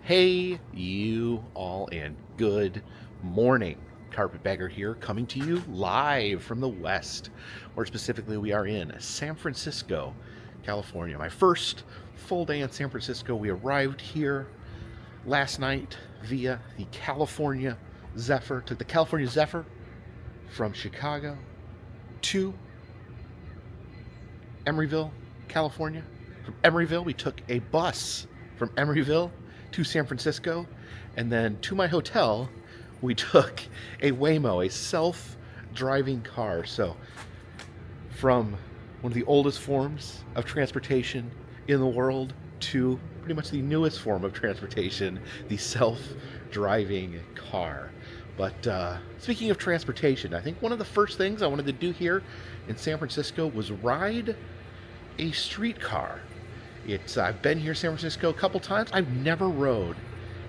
Hey, you all, and good morning. Carpetbagger here, coming to you live from the West, or specifically we are in San Francisco, California. My first full day in San Francisco. We arrived here last night via the California Zephyr. Took the California Zephyr from Chicago to Emeryville, California. From Emeryville, we took a bus from Emeryville to San Francisco, and then to my hotel we took a Waymo, a self-driving car. So from one of the oldest forms of transportation in the world to pretty much the newest form of transportation, the self-driving car. But speaking of transportation, I think one of the first things I wanted to do here in San Francisco was ride a streetcar. I've been here in San Francisco a couple times. I've never rode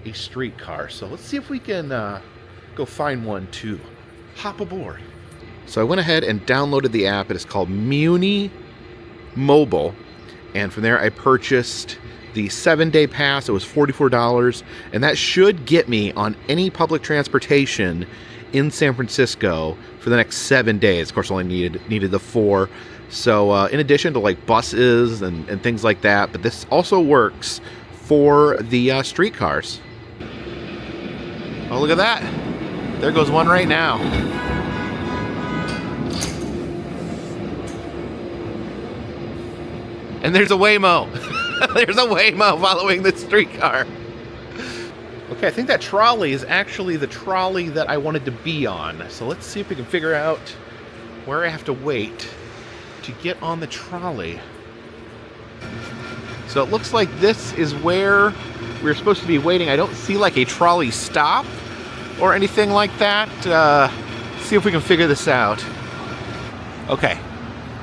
a streetcar, so let's see if we can go find one to hop aboard. So I went ahead and downloaded the app. It is called Muni Mobile, and from there I purchased the 7-day pass. It was $44, and that should get me on any public transportation in San Francisco for the next 7 days. Of course, I only needed the 4. So in addition to like buses and things like that, but this also works for the streetcars. Oh, look at that. There goes one right now. And there's a Waymo. There's a Waymo following the streetcar. Okay, I think that trolley is actually the trolley that I wanted to be on. So let's see if we can figure out where I have to wait to get on the trolley. So it looks like this is where we're supposed to be waiting. I don't see like a trolley stop or anything like that. See if we can figure this out. Okay,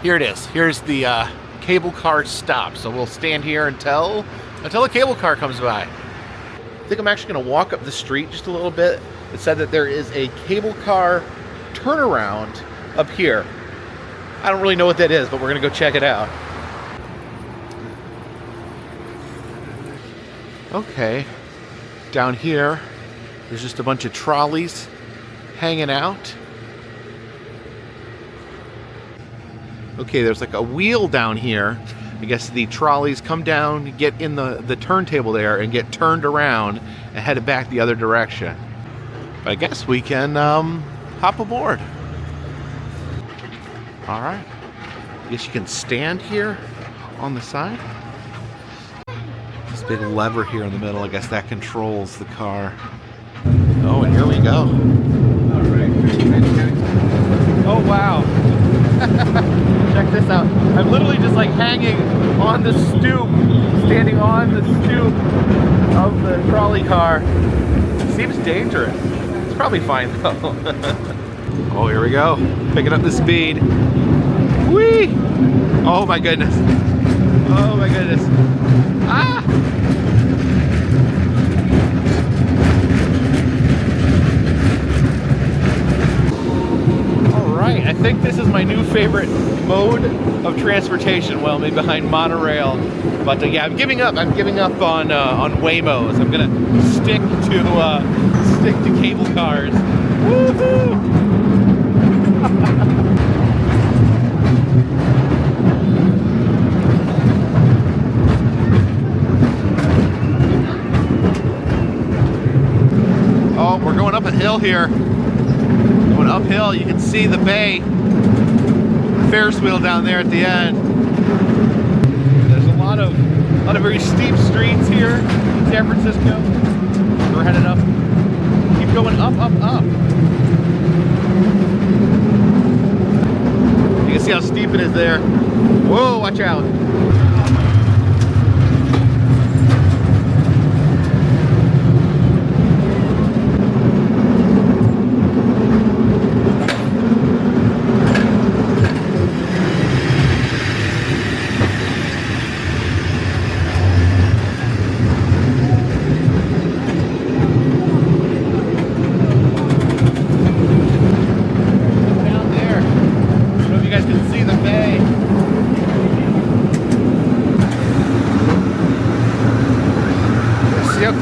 here it is. Here's the cable car stop. So we'll stand here until a cable car comes by. I think I'm actually gonna walk up the street just a little bit. It said that there is a cable car turnaround up here. I don't really know what that is, but we're gonna go check it out. Okay, down here, there's just a bunch of trolleys hanging out. Okay, there's like a wheel down here. I guess the trolleys come down, get in the turntable there, and get turned around and headed back the other direction. But I guess we can hop aboard. All right. I guess you can stand here on the side. This big lever here in the middle, I guess that controls the car. Oh, and here we go. All right. Oh, wow. Check this out. I'm literally just like hanging on the stoop, standing on the stoop of the trolley car. It seems dangerous. It's probably fine though. Oh, here we go. Picking up the speed. Whee! Oh my goodness. Oh my goodness. Ah! Alright, I think this is my new favorite mode of transportation. Well, maybe behind monorail. But yeah, I'm giving up. I'm giving up on Waymos. I'm gonna stick to cable cars. Woohoo! Oh, we're going up a hill here. Going uphill, you can see the bay. Ferris wheel down there at the end. There's a lot of very steep streets here in San Francisco. We're headed up. Keep going up, up, up. You can see how steep it is there. Whoa, watch out. Down there. I don't know if you guys can see the bay.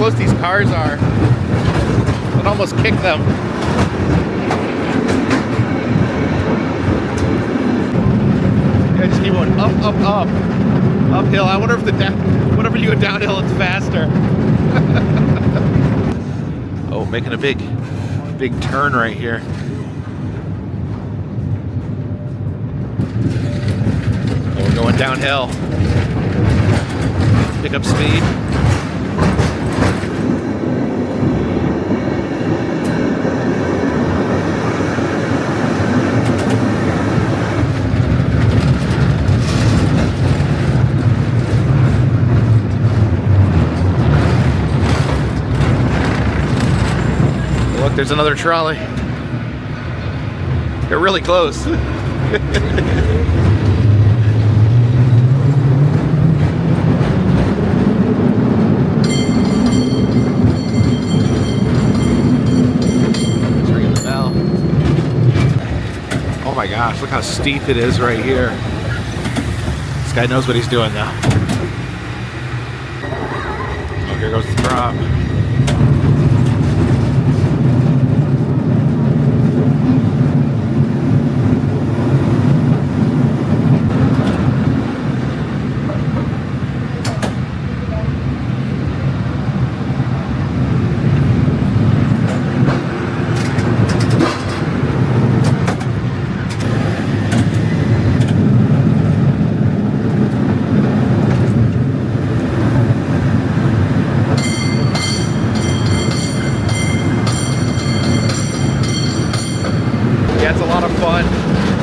close these cars are. I'd almost kick them. Yeah, just keep going up. Uphill. I wonder if whenever you go downhill, it's faster. Oh, making a big turn right here. Oh, we're going downhill. Pick up speed. Look, there's another trolley. They're really close. Oh my gosh, look how steep it is right here. This guy knows what he's doing now. Oh, here goes the drop.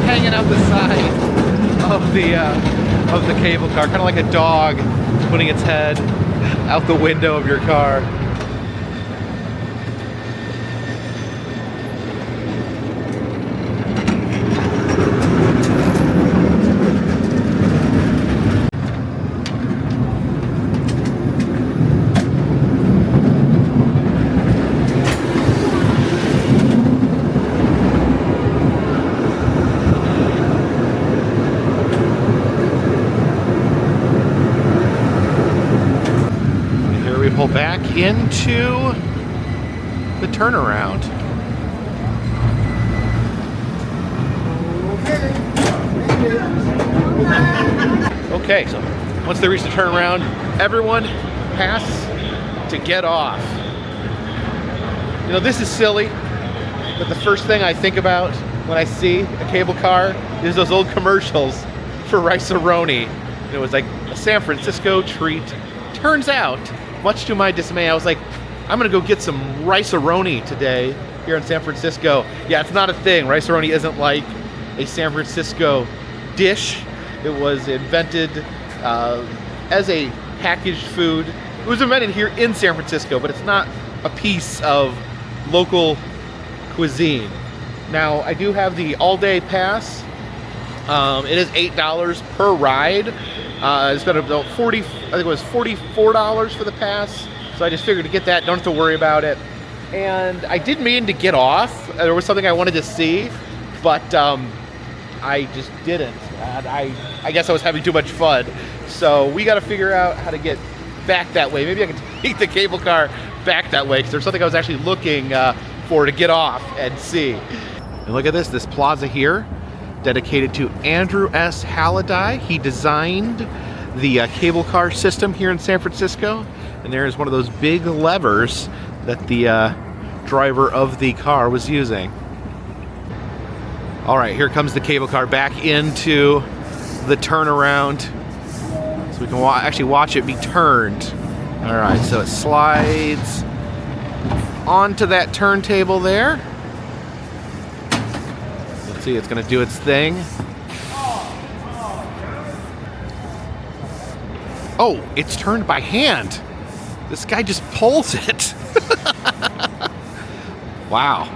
Hanging out the side of the cable car, kind of like a dog putting its head out the window of your car. Pull back into the turnaround. Okay, so once they reach the turnaround, everyone has to get off. You know, this is silly, but the first thing I think about when I see a cable car is those old commercials for Rice-A-Roni. It was like a San Francisco treat. Turns out, much to my dismay, I was like, I'm gonna go get some Rice-A-Roni today here in San Francisco. Yeah, it's not a thing. Rice-A-Roni isn't like a San Francisco dish. It was invented as a packaged food. It was invented here in San Francisco, but it's not a piece of local cuisine. Now, I do have the all-day pass. It is $8 per ride. I spent about I think it was $44 for the pass. So I just figured to get that, don't have to worry about it. And I did mean to get off. There was something I wanted to see, but I just didn't. And I guess I was having too much fun. So we got to figure out how to get back that way. Maybe I can take the cable car back that way, because there's something I was actually looking for to get off and see. And look at this plaza here, dedicated to Andrew S. Halliday. He designed the cable car system here in San Francisco. And there is one of those big levers that the driver of the car was using. All right, here comes the cable car back into the turnaround. So we can actually watch it be turned. All right, so it slides onto that turntable there. Let's see, it's gonna do its thing. Oh, it's turned by hand. This guy just pulls it. Wow.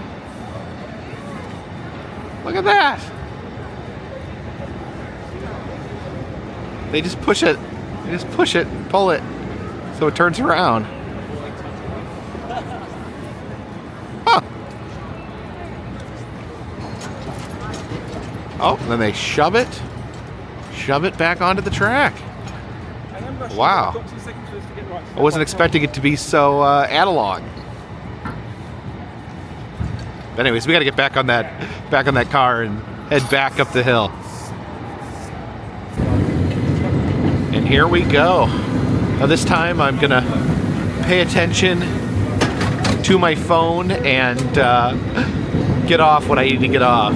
Look at that. They just push it. They just push it, pull it, so it turns around. Huh. Oh, and then they shove it back onto the track. Wow. I wasn't expecting it to be so analog. But anyways, we got to get back on that car and head back up the hill. And here we go. Now this time I'm gonna pay attention to my phone and get off what I need to get off.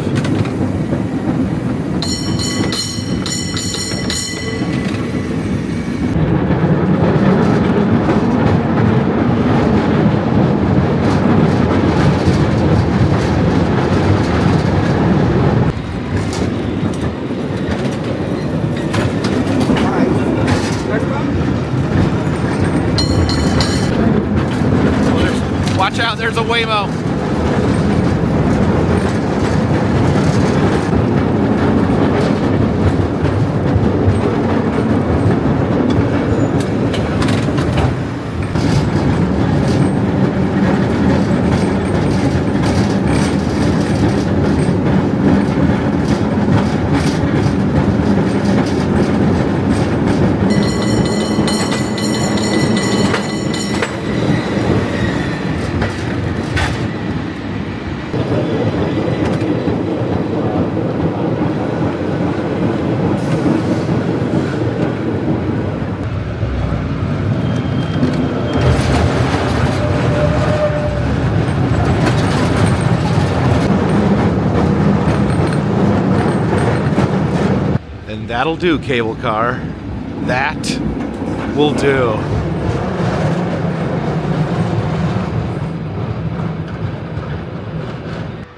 Watch out, there's a Waymo. That'll do, cable car. That will do.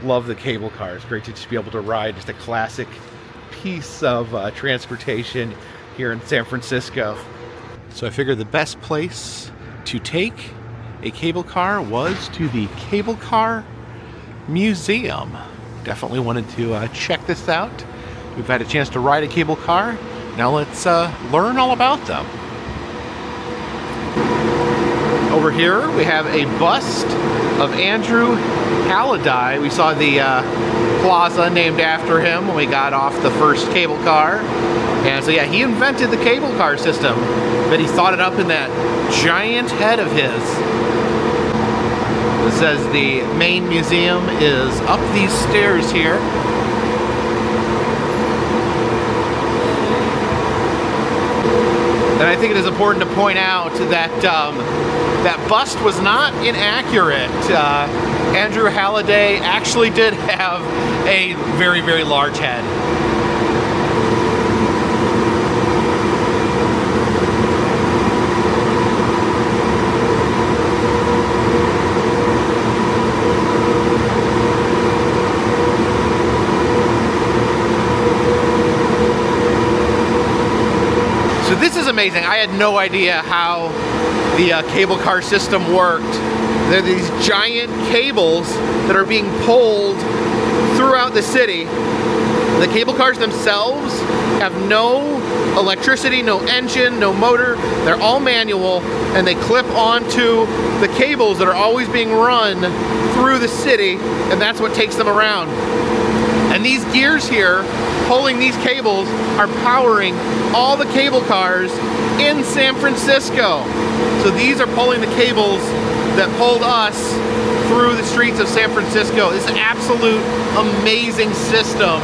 Love the cable car. It's great to just be able to ride just a classic piece of transportation here in San Francisco. So I figured the best place to take a cable car was to the Cable Car Museum. Definitely wanted to check this out. We've had a chance to ride a cable car. Now let's learn all about them. Over here we have a bust of Andrew Halliday. We saw the plaza named after him when we got off the first cable car. And so yeah, he invented the cable car system, but he thought it up in that giant head of his. It says the main museum is up these stairs here. And I think it is important to point out that that bust was not inaccurate. Andrew Halliday actually did have a very, very large head. So this is amazing. I had no idea how the cable car system worked. There are these giant cables that are being pulled throughout the city. The cable cars themselves have no electricity, no engine, no motor. They're all manual, and they clip onto the cables that are always being run through the city, and that's what takes them around. And these gears here, pulling these cables, are powering all the cable cars in San Francisco. So these are pulling the cables that pulled us through the streets of San Francisco. It's an absolute amazing system.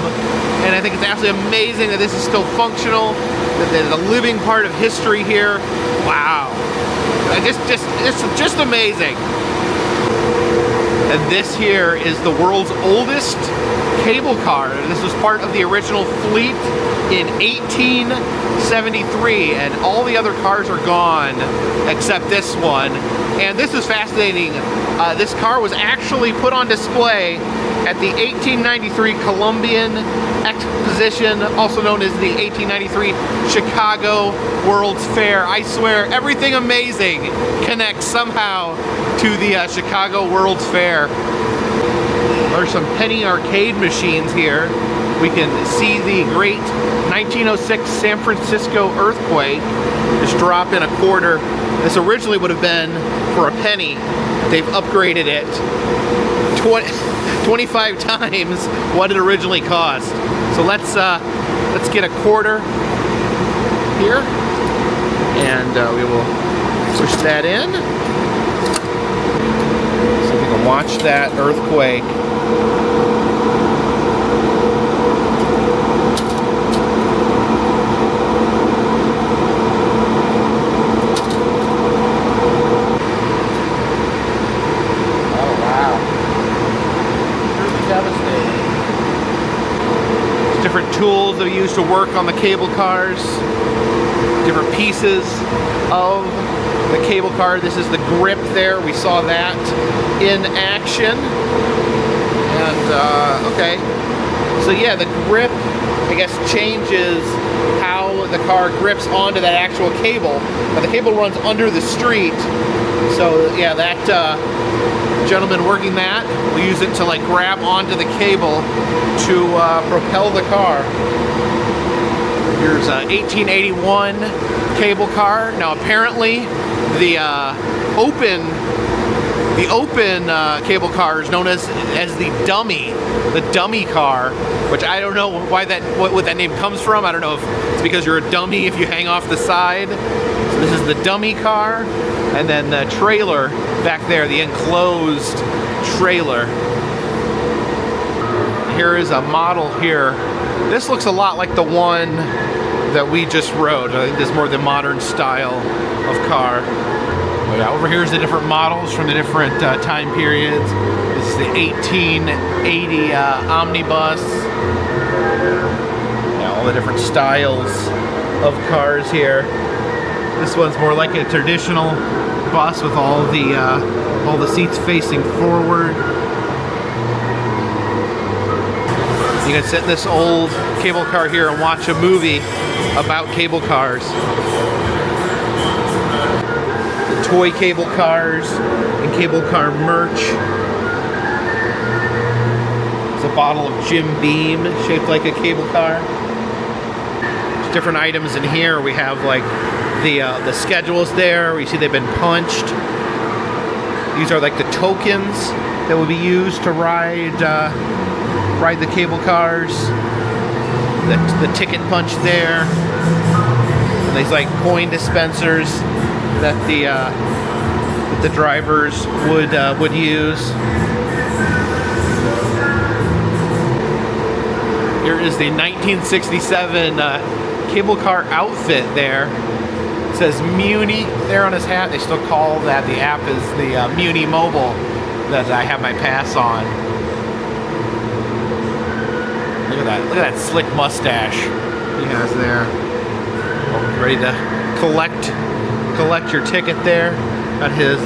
And I think it's absolutely amazing that this is still functional, that there's a living part of history here. Wow. It's just amazing. And this here is the world's oldest cable car. This was part of the original fleet in 1873, and all the other cars are gone except this one. And this is fascinating. This car was actually put on display at the 1893 Columbian Exposition, also known as the 1893 Chicago World's Fair. I swear, everything amazing connects somehow to the Chicago World's Fair. There's some penny arcade machines here. We can see the great 1906 San Francisco earthquake. Just drop in a quarter. This originally would have been for a penny. They've upgraded it 25 times what it originally cost. So let's get a quarter here, and we will Push that in. So we can watch that earthquake. Different tools that are used to work on the cable cars, different pieces of the cable car. This is the grip there. We saw that in action. And okay, so yeah, the grip, I guess, changes how the car grips onto that actual cable. But the cable runs under the street, so yeah, that gentleman working that will use it to like grab onto the cable to propel the car. Here's a 1881 cable car. Now apparently the open cable car is known as the dummy car, which I don't know why what that name comes from. I don't know if it's because you're a dummy if you hang off the side. So this is the dummy car, and then the trailer back there, the enclosed trailer. Here is a model here. This looks a lot like the one that we just rode. I think this is more the modern style of car. But yeah, over here is the different models from the different time periods. This is the 1880 omnibus. Yeah, all the different styles of cars here. This one's more like a traditional bus with all the seats facing forward. You can sit in this old cable car here and watch a movie about cable cars. The toy cable cars and cable car merch. It's a bottle of Jim Beam shaped like a cable car. There's different items in here. We have like the schedules there. We see they've been punched. These are like the tokens that would be used to ride the cable cars. The ticket punch there. And these like coin dispensers that the drivers would use. Here is the 1967 cable car outfit there. It says Muni there on his hat. They still call that, the app is the Muni Mobile that I have my pass on. Look at that slick mustache he has there. Oh, ready to collect your ticket there. Got his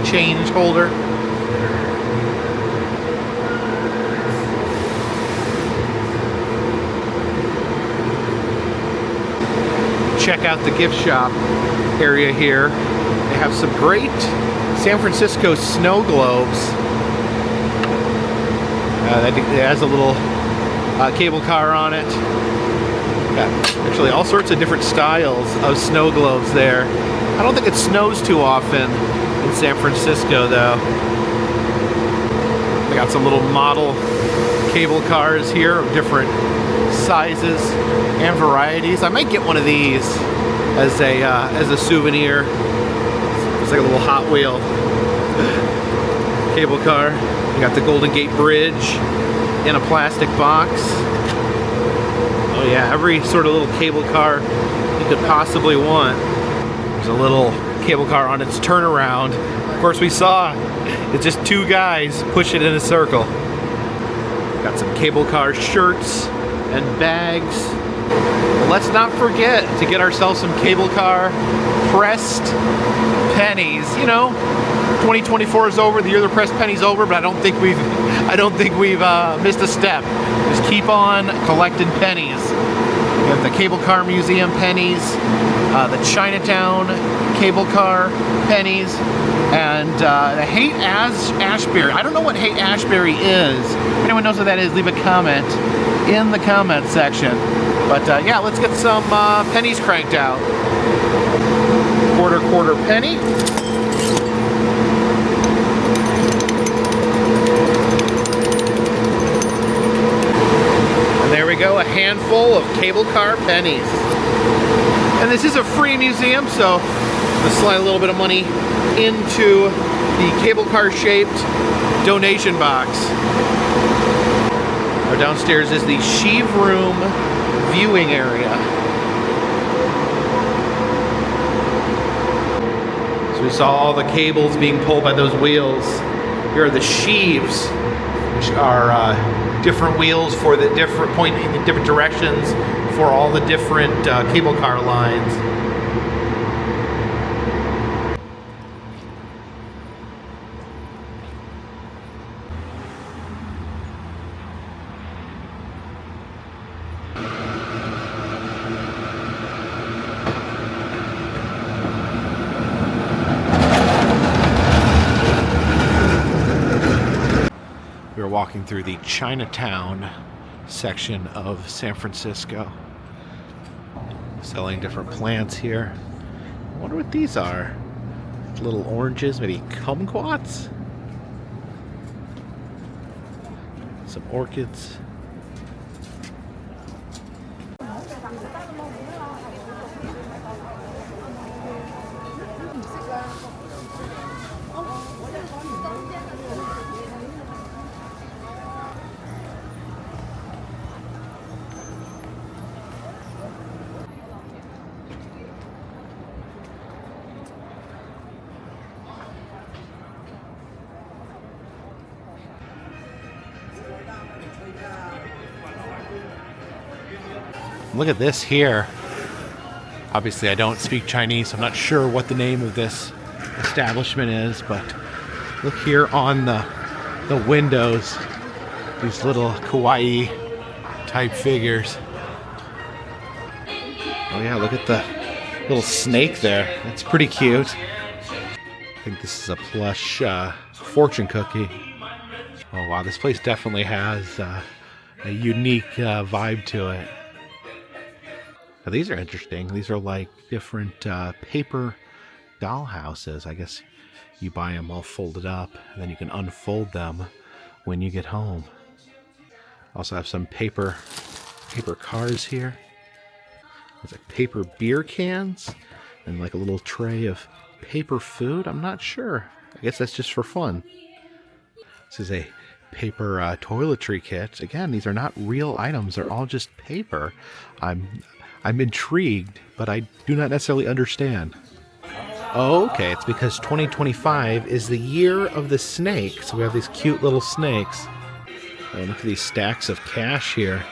change holder. Check out the gift shop area here. They have some great San Francisco snow globes. It has a little cable car on it. Got actually all sorts of different styles of snow globes there. I don't think it snows too often in San Francisco though. They got some little model cable cars here of different sizes and varieties. I might get one of these as a souvenir. It's like a little Hot Wheel cable car. You got the Golden Gate Bridge in a plastic box. Oh yeah, every sort of little cable car you could possibly want. There's a little cable car on its turnaround. Of course, we saw it's just two guys push it in a circle. Got some cable car shirts and bags. But let's not forget to get ourselves some cable car pressed pennies. You know, 2024 is over, the year of the pressed pennies over, but I don't think we've missed a step. Just keep on collecting pennies. We have the Cable Car Museum pennies, the Chinatown cable car pennies, and the Haight Ashbury. I don't know what Haight Ashbury is. If anyone knows what that is, leave a comment in the comment section. But yeah, let's get some pennies cranked out. Quarter penny. And there we go, a handful of cable car pennies. And this is a free museum, so to slide a little bit of money into the cable car shaped donation box. Now downstairs is the Sheave Room viewing area. So we saw all the cables being pulled by those wheels. Here are the sheaves, which are different wheels for the different pointing in different directions for all the different cable car lines. We were walking through the Chinatown section of San Francisco, selling different plants here. I wonder what these are. Little oranges, maybe kumquats? Some orchids. Look at this here. Obviously I don't speak Chinese, so I'm not sure what the name of this establishment is, but look here on the windows, these little kawaii type figures. Oh yeah, look at the little snake there. That's pretty cute. I think this is a plush fortune cookie. Oh wow, this place definitely has a unique vibe to it. Now, these are interesting. These are like different paper doll houses. I guess you buy them all folded up, and then you can unfold them when you get home. Also have some paper cars here. There's like paper beer cans and like a little tray of paper food. I'm not sure. I guess that's just for fun. This is a paper toiletry kit. Again, these are not real items. They're all just paper. I'm intrigued, but I do not necessarily understand. Oh, okay, it's because 2025 is the year of the snake, so we have these cute little snakes. Oh, look at these stacks of cash here.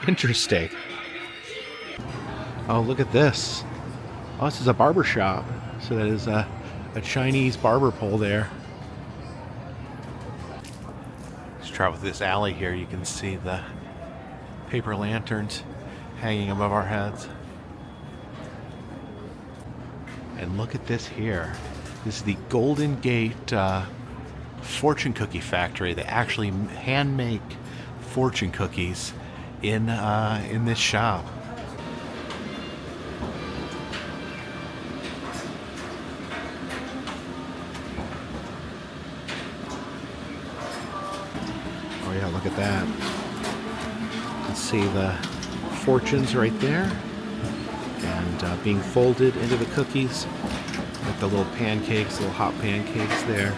Interesting. Oh, look at this. Oh, this is a barber shop. So that is a Chinese barber pole there. Let's travel through this alley here. You can see the paper lanterns hanging above our heads. And look at this here. This is the Golden Gate fortune cookie factory. They actually hand make fortune cookies in this shop. Oh yeah, look at that. You can see the fortunes right there, and being folded into the cookies, like the little pancakes, little hot pancakes there.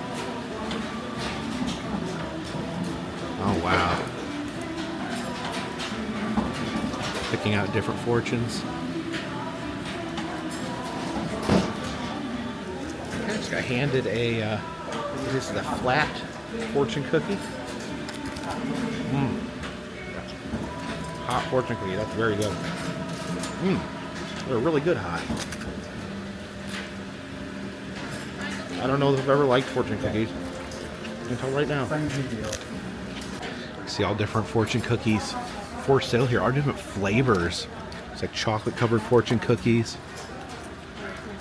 Oh wow. Picking out different fortunes. I just got handed this is a flat fortune cookie. Hot fortune cookie, that's very good. They're really good hot. I don't know if I've ever liked fortune cookies until right now. See all different fortune cookies for sale here. All different flavors. It's like chocolate covered fortune cookies,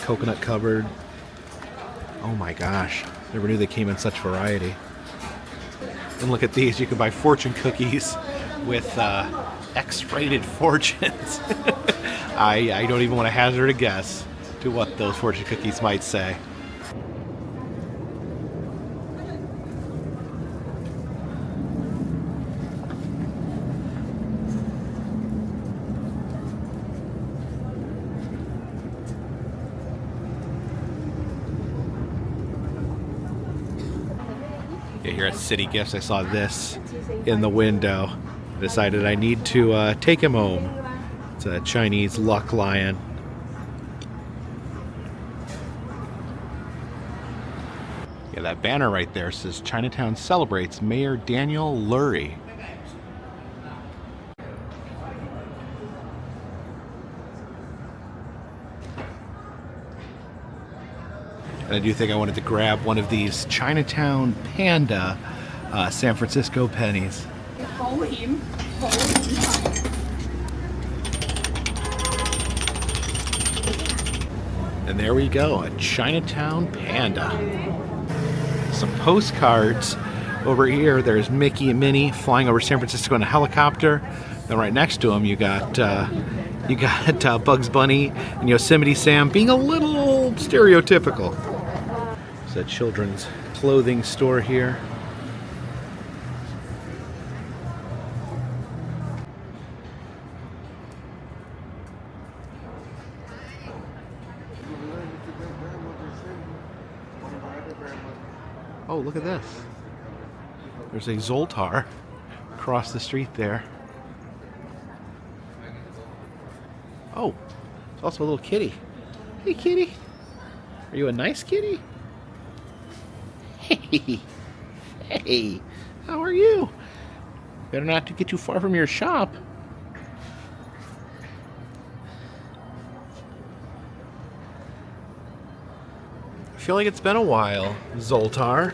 coconut covered. Oh my gosh, never knew they came in such variety. And look at these, you can buy fortune cookies with X-rated fortunes. I don't even want to hazard a guess to what those fortune cookies might say. Yeah, here at City Gifts, I saw this in the window. I decided I need to take him home. It's a Chinese luck lion. Yeah, that banner right there says Chinatown celebrates Mayor Daniel Lurie. And I do think I wanted to grab one of these Chinatown Panda San Francisco pennies. And there we go, a Chinatown Panda. Some postcards over here. There's Mickey and Minnie flying over San Francisco in a helicopter. Then right next to them, you got Bugs Bunny and Yosemite Sam being a little stereotypical. It's a children's clothing store here. Oh, look at this. There's a Zoltar across the street there. Oh, there's also a little kitty. Hey, kitty. Are you a nice kitty? Hey. Hey. How are you? Better not to get too far from your shop. I feel like it's been a while, Zoltar.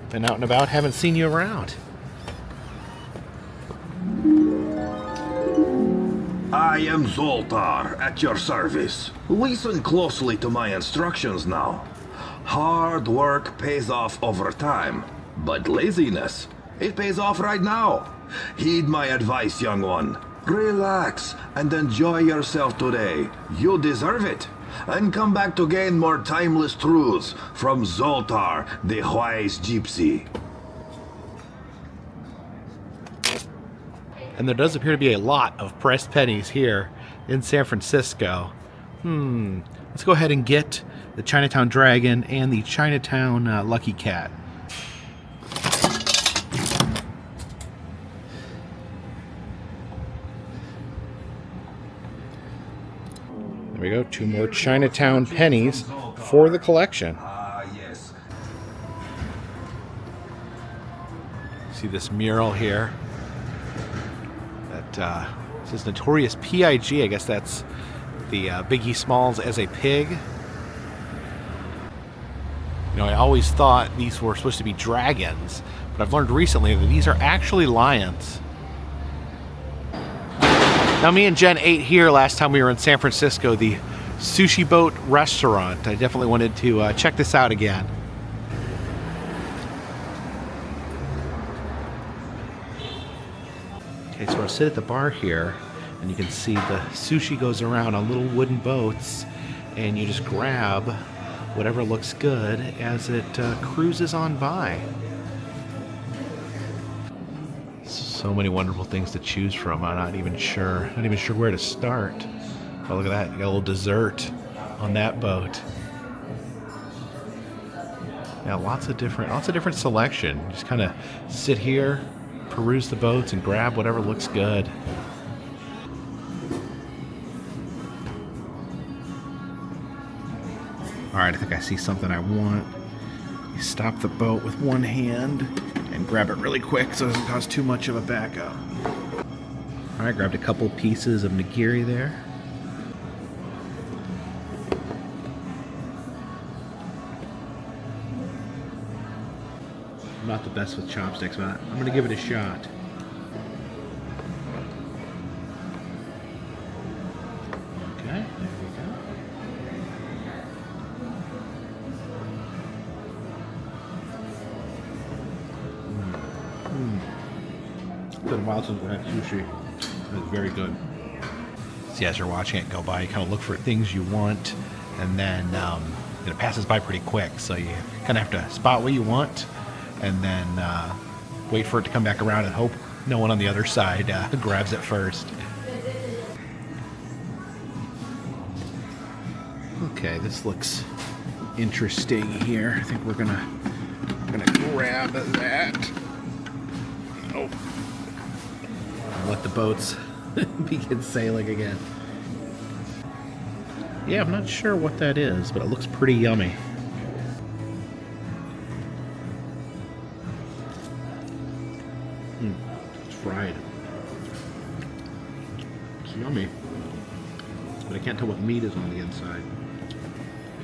Been out and about, haven't seen you around. I am Zoltar, at your service. Listen closely to my instructions now. Hard work pays off over time, but laziness, it pays off right now. Heed my advice, young one. Relax and enjoy yourself today. You deserve it. And come back to gain more timeless truths from Zoltar, the wise gypsy. And there does appear to be a lot of pressed pennies here in San Francisco. Let's go ahead and get the Chinatown Dragon and the Chinatown Lucky Cat. There we go, 2 more Chinatown pennies for the collection. Yes. See this mural here? That says Notorious P.I.G. I guess that's the Biggie Smalls as a pig. You know, I always thought these were supposed to be dragons, but I've learned recently that these are actually lions. Now, me and Jen ate here last time we were in San Francisco, the Sushi Boat restaurant. I definitely wanted to check this out again. Okay, so I'll sit at the bar here, and you can see the sushi goes around on little wooden boats, and you just grab whatever looks good as it cruises on by. So many wonderful things to choose from. I'm not even sure where to start. Oh, look at that! You got a little dessert on that boat. Yeah, lots of different selection. Just kind of sit here, peruse the boats, and grab whatever looks good. All right, I think I see something I want. You stop the boat with one hand and grab it really quick so it doesn't cause too much of a backup. All right, grabbed a couple pieces of nigiri there. I'm not the best with chopsticks, but I'm gonna give it a shot. Okay, there we go. It's been a while since we had sushi. It's very good. See, as you're watching it go by, you kind of look for things you want, and then it passes by pretty quick. So you kind of have to spot what you want, and then wait for it to come back around and hope no one on the other side grabs it first. Okay, this looks interesting here. I think we're gonna gonna grab that. Oh. Let the boats begin sailing again. Yeah, I'm not sure what that is, but it looks pretty yummy. It's fried. It's yummy. But I can't tell what meat is on the inside.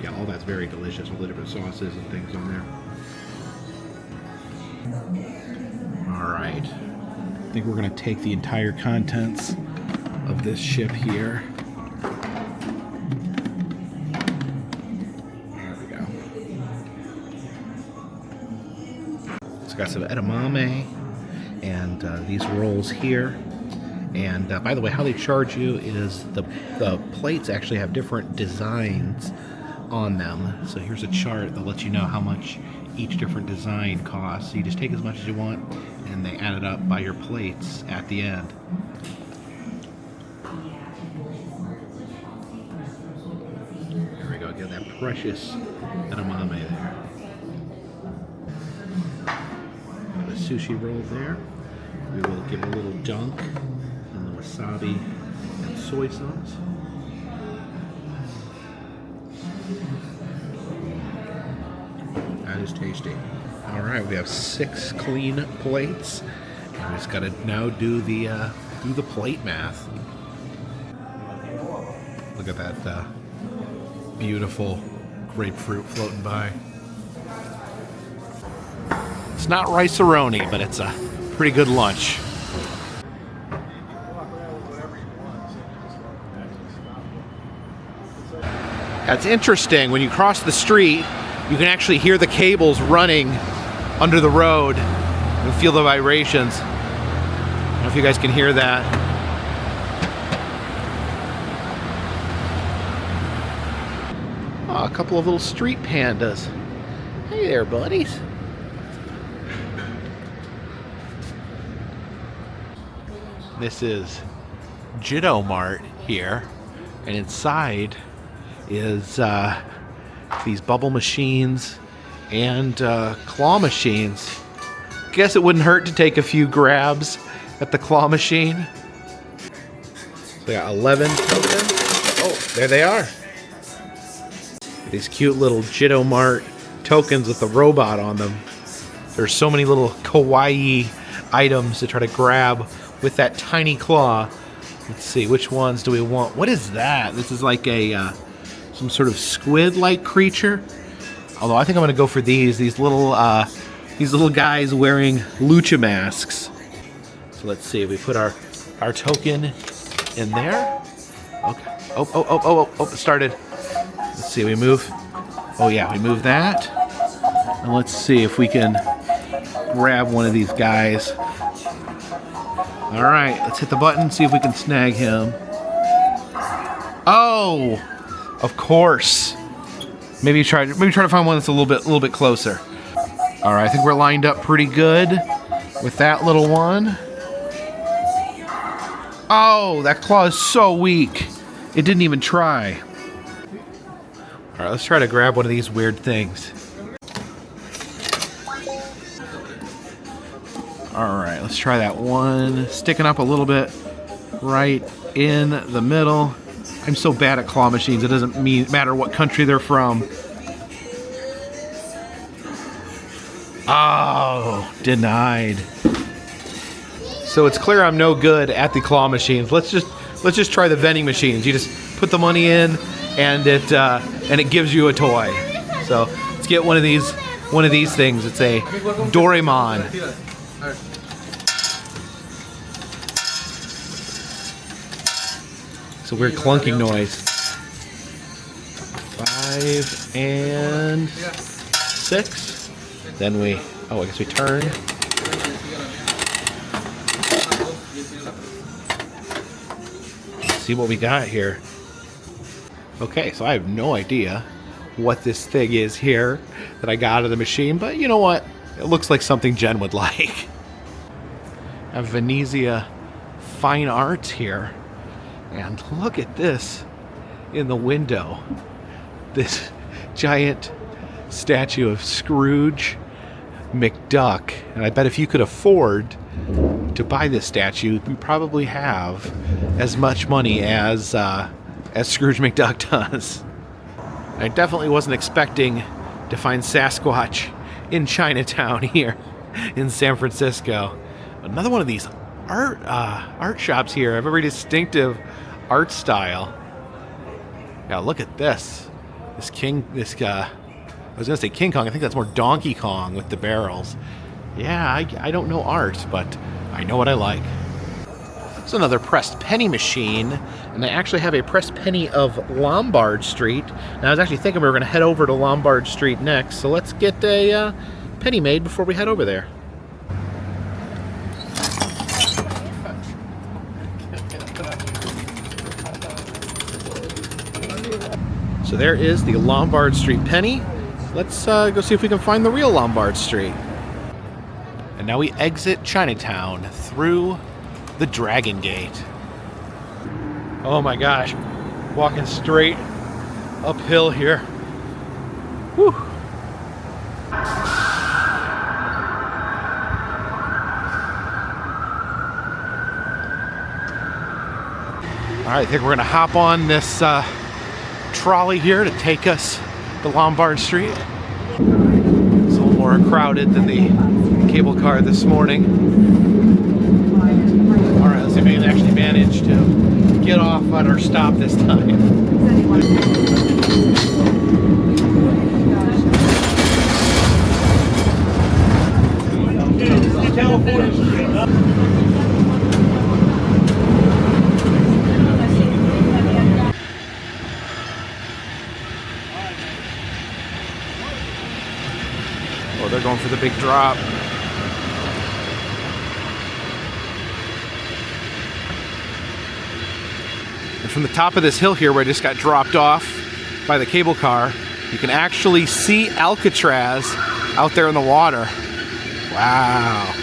Yeah, all that's very delicious. All the different sauces and things on there. All right. I think we're going to take the entire contents of this ship here. There we go. So got some edamame and these rolls here. And by the way, how they charge you is the plates actually have different designs on them. So here's a chart that lets you know how much each different design costs. So you just take as much as you want, and they add it up by your plates at the end. There we go, get that precious edamame there. Got the sushi roll there. We will give it a little dunk in the wasabi and soy sauce. That is tasty. All right, we have 6 clean plates. And we just got to now do the plate math. Look at that beautiful grapefruit floating by. It's not rice-a-roni, but it's a pretty good lunch. That's interesting. When you cross the street, you can actually hear the cables running under the road and feel the vibrations. I don't know if you guys can hear that. Oh, a couple of little street pandas. Hey there, buddies. This is Jitto Mart here, and inside is these bubble machines and claw machines. Guess it wouldn't hurt to take a few grabs at the claw machine. So we got 11 tokens. Oh, there they are. These cute little Jitto Mart tokens with the robot on them. There's so many little kawaii items to try to grab with that tiny claw. Let's see, which ones do we want? What is that? This is like a some sort of squid-like creature. Although I think I'm gonna go for these little guys wearing lucha masks. So let's see, we put our token in there. Okay. Oh, it started. Let's see, we move. Oh yeah, we move that. And let's see if we can grab one of these guys. All right, let's hit the button, see if we can snag him. Oh, of course. Maybe try to find one that's a little bit closer. All right, I think we're lined up pretty good with that little one. Oh, that claw is so weak. It didn't even try. All right, let's try to grab one of these weird things. All right, let's try that one. Sticking up a little bit right in the middle. I'm so bad at claw machines, it doesn't matter what country they're from. Oh, denied. So it's clear I'm no good at the claw machines. Let's just try the vending machines. You just put the money in, and it gives you a toy. So let's get one of these things. It's a Doraemon. It's a weird clunking noise. 5 and 6. Then I guess we turn. Let's see what we got here. Okay, so I have no idea what this thing is here that I got out of the machine, but you know what? It looks like something Jen would like. I have Venezia Fine Arts here. And look at this in the window. This giant statue of Scrooge McDuck. And I bet if you could afford to buy this statue, you probably have as much money as Scrooge McDuck does. I definitely wasn't expecting to find Sasquatch in Chinatown here in San Francisco. Another one of these art shops here. I have a very distinctive art style. Yeah, look at this. I was gonna say King Kong. I think that's more Donkey Kong with the barrels. Yeah, I don't know art, but I know what I like. It's another pressed penny machine, and they actually have a pressed penny of Lombard Street. And I was actually thinking we were going to head over to Lombard Street next, so let's get a penny made before we head over there. So there is the Lombard Street penny. Let's go see if we can find the real Lombard Street. And now we exit Chinatown through the Dragon Gate. Oh my gosh, walking straight uphill here. Whew. All right, I think we're gonna hop on this trolley here to take us to Lombard Street. It's a little more crowded than the cable car this morning. All right, let's see if we can actually manage to get off at our stop this time. Oh, they're going for the big drop. And from the top of this hill here where I just got dropped off by the cable car, you can actually see Alcatraz out there in the water. Wow.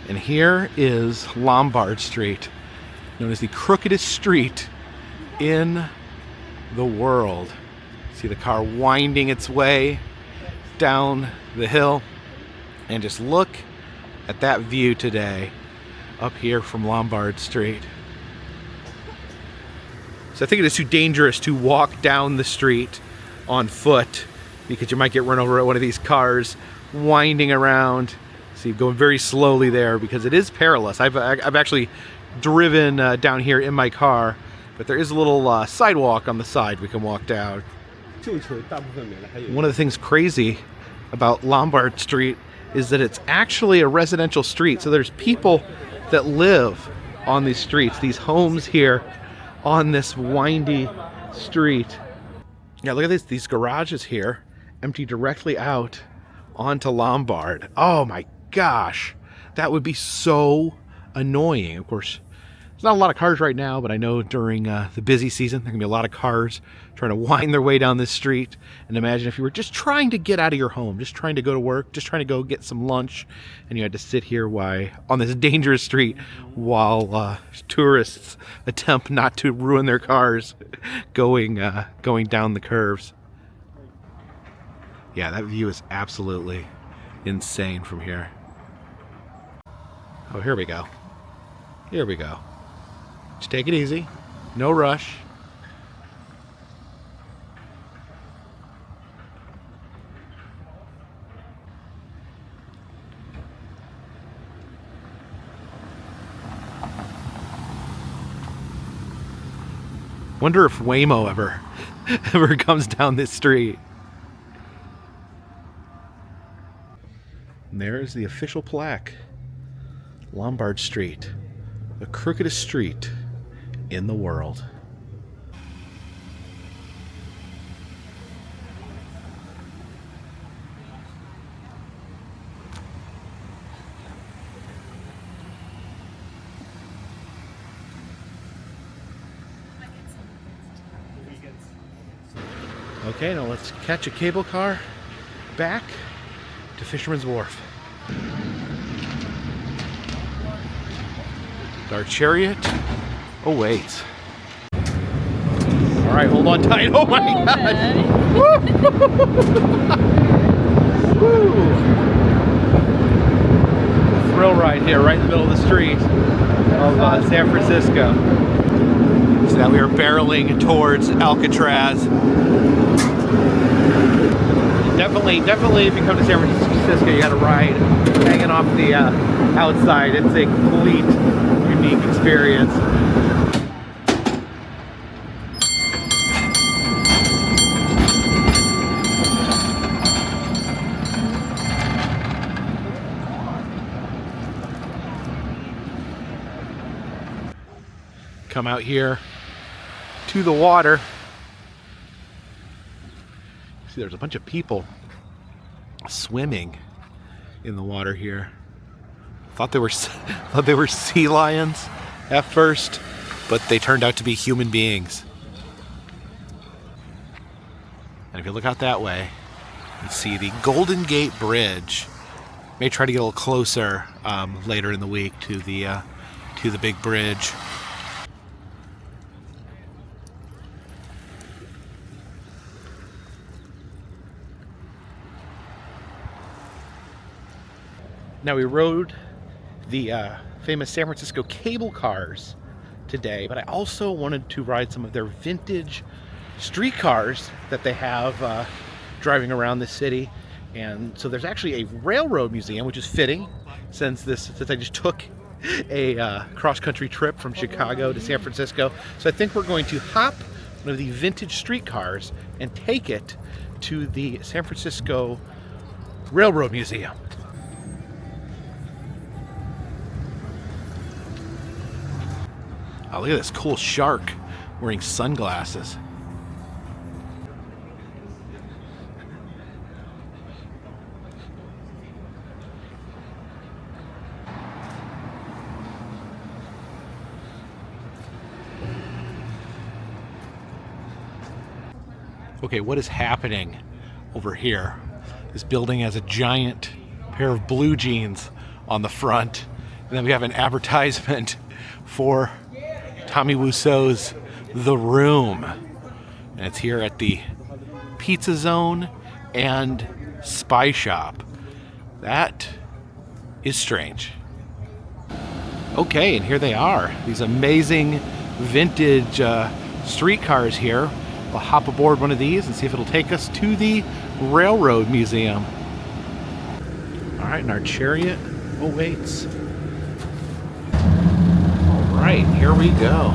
And here is Lombard Street, known as the crookedest street in the world. See the car winding its way down the hill, and just look at that view today up here from Lombard Street. So I think it is too dangerous to walk down the street on foot because you might get run over at one of these cars winding around. So you're going very slowly there because it is perilous. I've actually driven down here in my car, but there is a little sidewalk on the side we can walk down. One of the things crazy about Lombard Street is that it's actually a residential street. So there's people that live on these streets, these homes here on this windy street. Yeah, look at these garages here empty directly out onto Lombard. Oh my gosh, that would be so annoying. Of course, there's not a lot of cars right now, but I know during the busy season, there can be a lot of cars trying to wind their way down this street. And imagine if you were just trying to get out of your home, just trying to go to work, just trying to go get some lunch, and you had to sit here on this dangerous street while tourists attempt not to ruin their cars going down the curves. Yeah, that view is absolutely insane from here. Oh, here we go. Here we go. Just take it easy. No rush. Wonder if Waymo ever comes down this street. And there's the official plaque. Lombard Street, the crookedest street in the world. Okay, now let's catch a cable car back to Fisherman's Wharf. Our chariot awaits. All right, hold on tight. Oh my God! Thrill ride here, right in the middle of the street of San Francisco. So now we are barreling towards Alcatraz. Definitely, if you come to San Francisco, you got to ride hanging off the outside. It's a complete, unique experience. Come out here to the water. See, there's a bunch of people swimming in the water here. Thought they were sea lions at first, but they turned out to be human beings. And if you look out that way, you see the Golden Gate Bridge. May try to get a little closer later in the week to the big bridge. Now, we rode the famous San Francisco cable cars today, but I also wanted to ride some of their vintage streetcars that they have driving around the city. And so there's actually a railroad museum, which is fitting since I just took a cross-country trip from Chicago to San Francisco. So I think we're going to hop one of the vintage streetcars and take it to the San Francisco Railroad Museum. Oh, look at this cool shark wearing sunglasses. Okay, what is happening over here? This building has a giant pair of blue jeans on the front, and then we have an advertisement for Tommy Wiseau's The Room. And it's here at the Pizza Zone and Spy Shop. That is strange. Okay, and here they are. These amazing vintage streetcars here. We'll hop aboard one of these and see if it'll take us to the Railroad Museum. All right, and our chariot awaits. All right, here we go.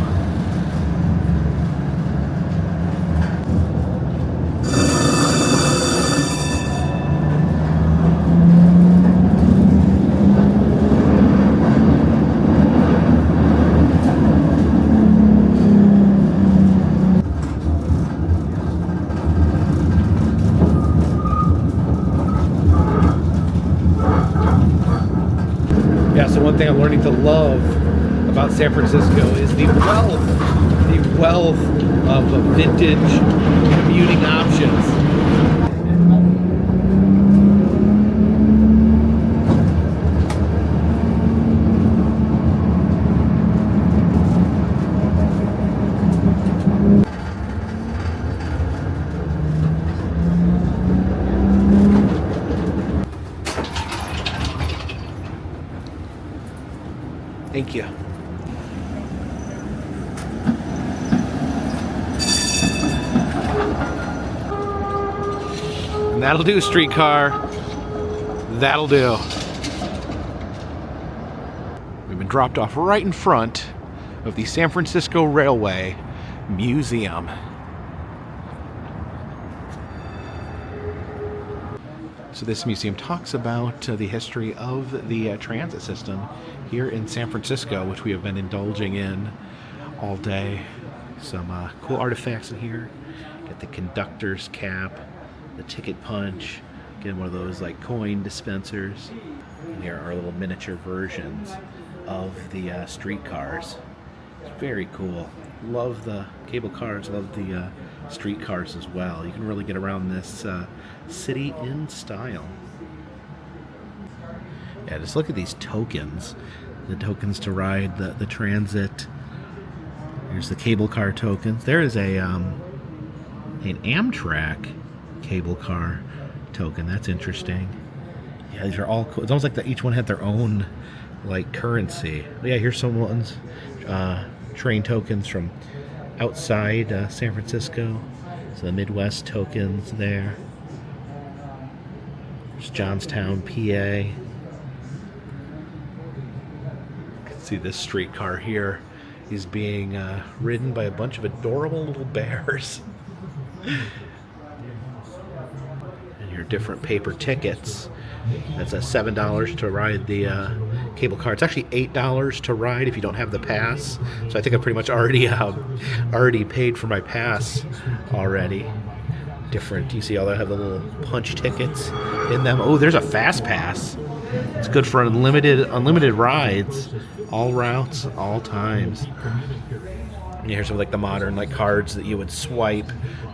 Yeah, so one thing I'm learning to love about San Francisco is the wealth of vintage commuting options. Thank you. And that'll do, streetcar. That'll do. We've been dropped off right in front of the San Francisco Railway Museum. So this museum talks about the history of the transit system here in San Francisco, which we have been indulging in all day. Some cool artifacts in here. Got the conductor's cap, the ticket punch, again one of those like coin dispensers. And here are little miniature versions of the streetcars. It's very cool. Love the cable cars, love the streetcars as well. You can really get around this city in style. Yeah, just look at these tokens. The tokens to ride the transit. Here's the cable car tokens. There is an Amtrak cable car token. That's interesting. Yeah, these are all cool. It's almost like each one had their own like currency. But yeah, here's some ones. Train tokens from outside San Francisco. So the Midwest tokens there. There's Johnstown, PA. You can see this streetcar here is being ridden by a bunch of adorable little bears. And your different paper tickets. That's $7 to ride the cable car. It's actually $8 to ride if you don't have the pass. So I think I pretty much already paid for my pass already. Different. You see all that have the little punch tickets in them. Oh, there's a fast pass. It's good for unlimited rides, all routes, all times. And here's some like the modern like cards that you would swipe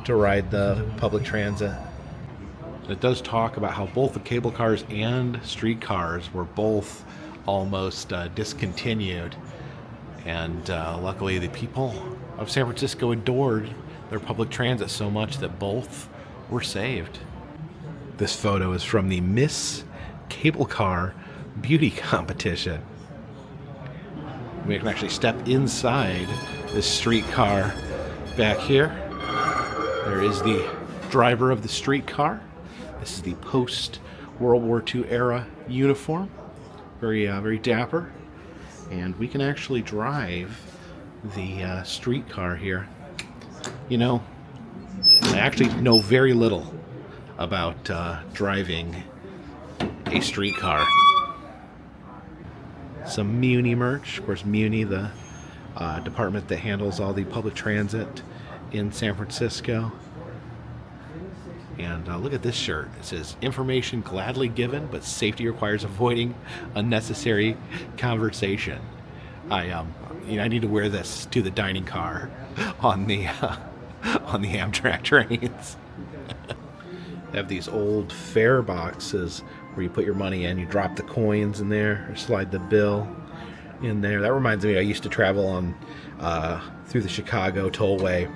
to ride the public transit. It does talk about how both the cable cars and streetcars were both almost discontinued. And luckily the people of San Francisco adored their public transit so much that both were saved. This photo is from the Miss Cable Car Beauty Competition. We can actually step inside this streetcar back here. There is the driver of the streetcar. This is the post-World War II era uniform. Very dapper. And we can actually drive the streetcar here. You know, I actually know very little about driving a streetcar. Some Muni merch. Of course, Muni, the department that handles all the public transit in San Francisco. And look at this shirt. It says, "Information gladly given, but safety requires avoiding unnecessary conversation." I need to wear this to the dining car on the Amtrak trains. They have these old fare boxes where you put your money in. You drop the coins in there, or slide the bill in there. That reminds me, I used to travel on through the Chicago tollway.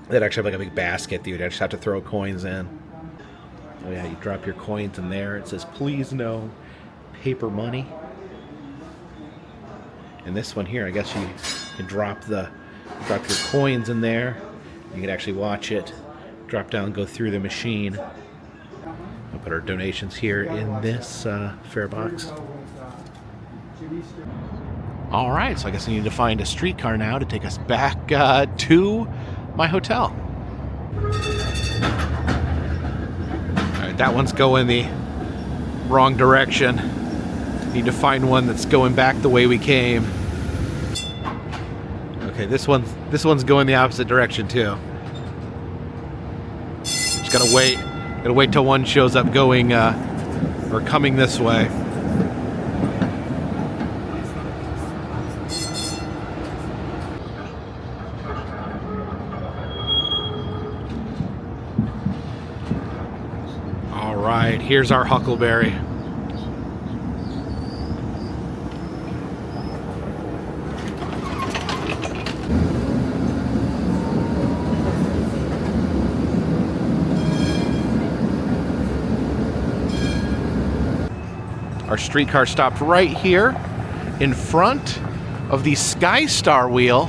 They'd actually have like a big basket that you'd just have to throw coins in. Oh yeah, you drop your coins in there. It says, "Please no paper money." And this one here, I guess you can drop your coins in there. You can actually watch it drop down, go through the machine. We'll put our donations here in this fare box. All right, so I guess I need to find a streetcar now to take us back to my hotel. All right, that one's going the wrong direction. Need to find one that's going back the way we came. Okay, this one's going the opposite direction too. Just gotta wait till one shows up going or coming this way. All right, here's our Huckleberry. Our streetcar stopped right here in front of the Skystar wheel.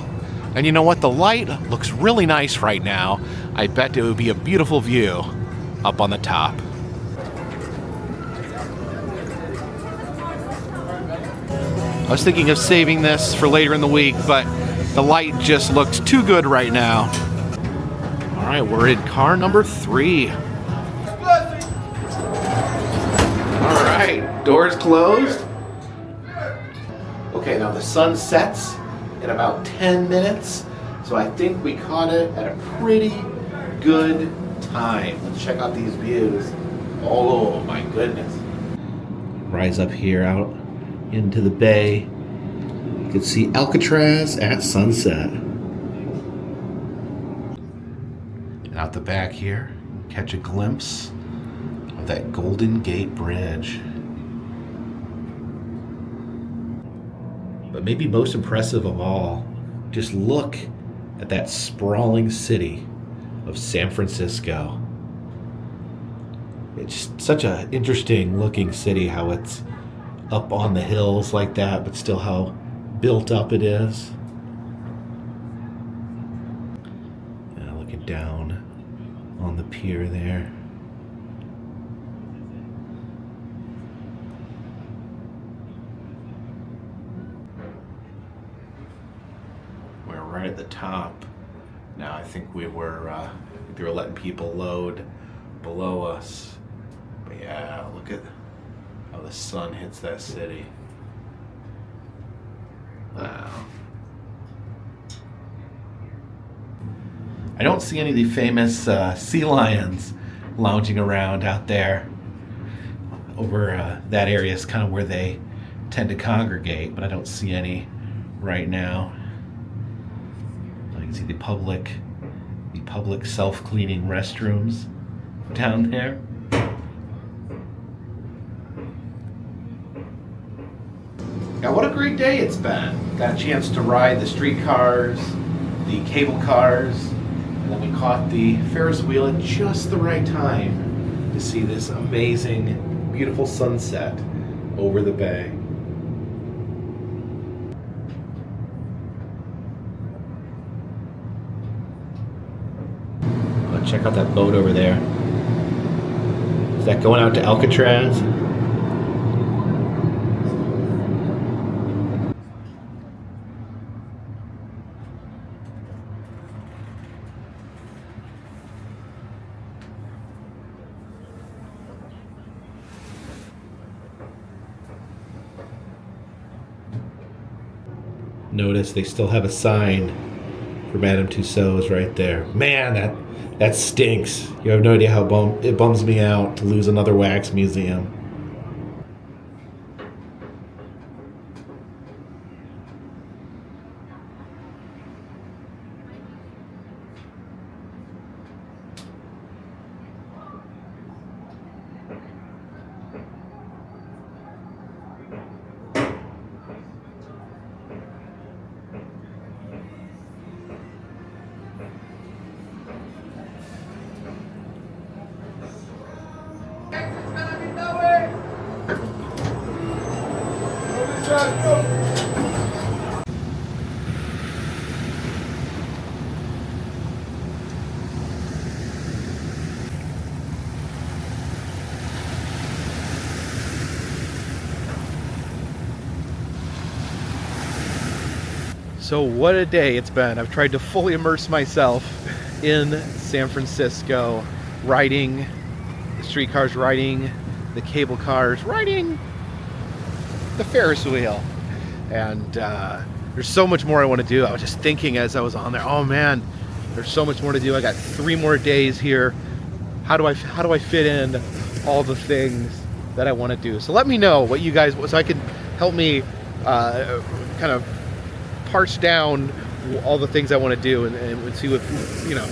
And you know what? The light looks really nice right now. I bet it would be a beautiful view up on the top. I was thinking of saving this for later in the week, but the light just looks too good right now. All right, we're in car number 3. All right, doors closed. Okay, now the sun sets in about 10 minutes, so I think we caught it at a pretty good time. Let's check out these views. Oh my goodness. Rise up here out into the bay. You can see Alcatraz at sunset. And out the back here, catch a glimpse of that Golden Gate Bridge. But maybe most impressive of all, just look at that sprawling city of San Francisco. It's such an interesting looking city, how it's up on the hills like that, but still how built up it is. Looking down on the pier there. We're right at the top. Now I think they were letting people load below us. But yeah, look at how the sun hits that city. Wow. I don't see any of the famous sea lions lounging around out there. Over that area is kind of where they tend to congregate, but I don't see any right now. I can see the public self-cleaning restrooms down there. Now, what a great day it's been. Got a chance to ride the streetcars, the cable cars, and then we caught the Ferris wheel at just the right time to see this amazing, beautiful sunset over the bay. Oh, check out that boat over there. Is that going out to Alcatraz? Notice they still have a sign for Madame Tussauds right there. Man, that stinks. You have no idea how it bums me out to lose another wax museum. So what a day it's been. I've tried to fully immerse myself in San Francisco, riding the streetcars, riding the cable cars, riding the Ferris wheel. And there's so much more I want to do. I was just thinking as I was on there, oh man, there's so much more to do. I got 3 more days here. How do I fit in all the things that I want to do? So let me know what you guys, so I can help me kind of parse down all the things I want to do and see what, you know,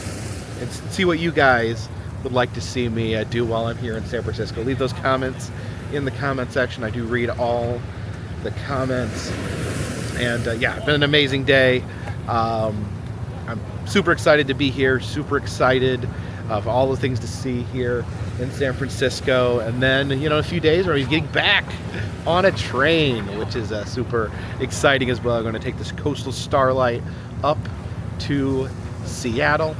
and see what you guys would like to see me do while I'm here in San Francisco. Leave those comments in the comment section. I do read all the comments. And yeah, it's been an amazing day. I'm super excited to be here, super excited of all the things to see here in San Francisco. And then, you know, in a few days we're getting back on a train, which is super exciting as well. I'm going to take this Coastal Starlight up to Seattle.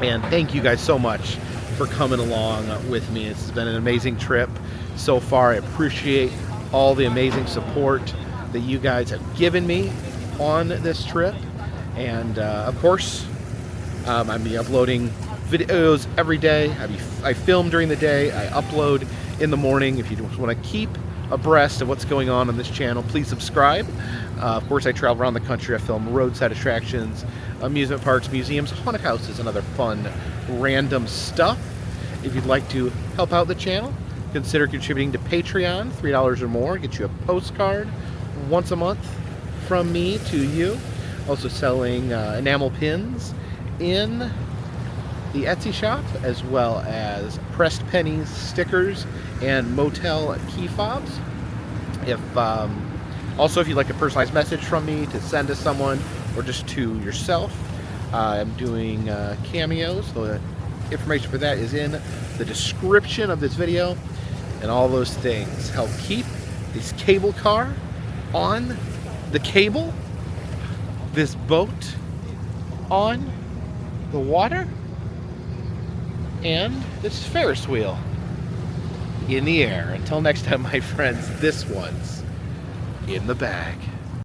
And thank you guys so much for coming along with me. It's been an amazing trip so far. I appreciate all the amazing support that you guys have given me on this trip. And of course, I'm uploading videos every day. I film during the day. I upload in the morning. If you just want to keep abreast of what's going on this channel, please subscribe. Of course, I travel around the country. I film roadside attractions, amusement parks, museums, haunted houses, and other fun, random stuff. If you'd like to help out the channel, consider contributing to Patreon. $3 or more gets you a postcard once a month from me to you. Also selling enamel pins in the Etsy shop, as well as pressed pennies, stickers, and motel key fobs. Also, if you'd like a personalized message from me to send to someone or just to yourself, I'm doing cameos, the information for that is in the description of this video. And all those things help keep this cable car on the cable, this boat on the water, and this Ferris wheel in the air. Until next time, my friends, this one's in the bag.